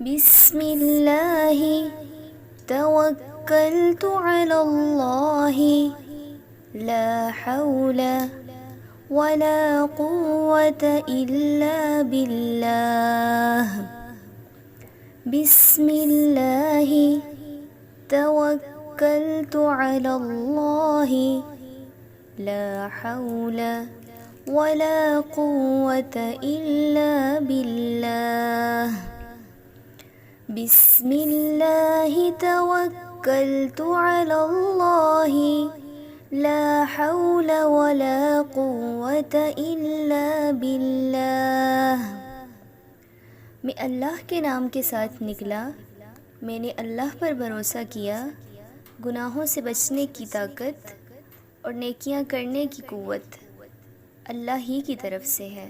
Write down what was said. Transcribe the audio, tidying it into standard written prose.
बिस्मिल्लाहि तवक्कलतु अलल्लाहि ला हौला वला कुव्वता इल्ला बिल्लाह। बिस्मिल्लाहि तवक्कलतु अलल्लाहि ला हौला वला कुव्वता इल्ला बिल्लाह। बिस्मिल्लाहि तवक्कलतु अलल्लाहि ला हौला वला कुव्वता इल्ला बिल्लाह। मैं अल्लाह के नाम के साथ निकला, मैंने अल्लाह पर भरोसा किया। गुनाहों से बचने की ताकत और नेकियां करने की कुव्वत अल्लाह ही की तरफ से है।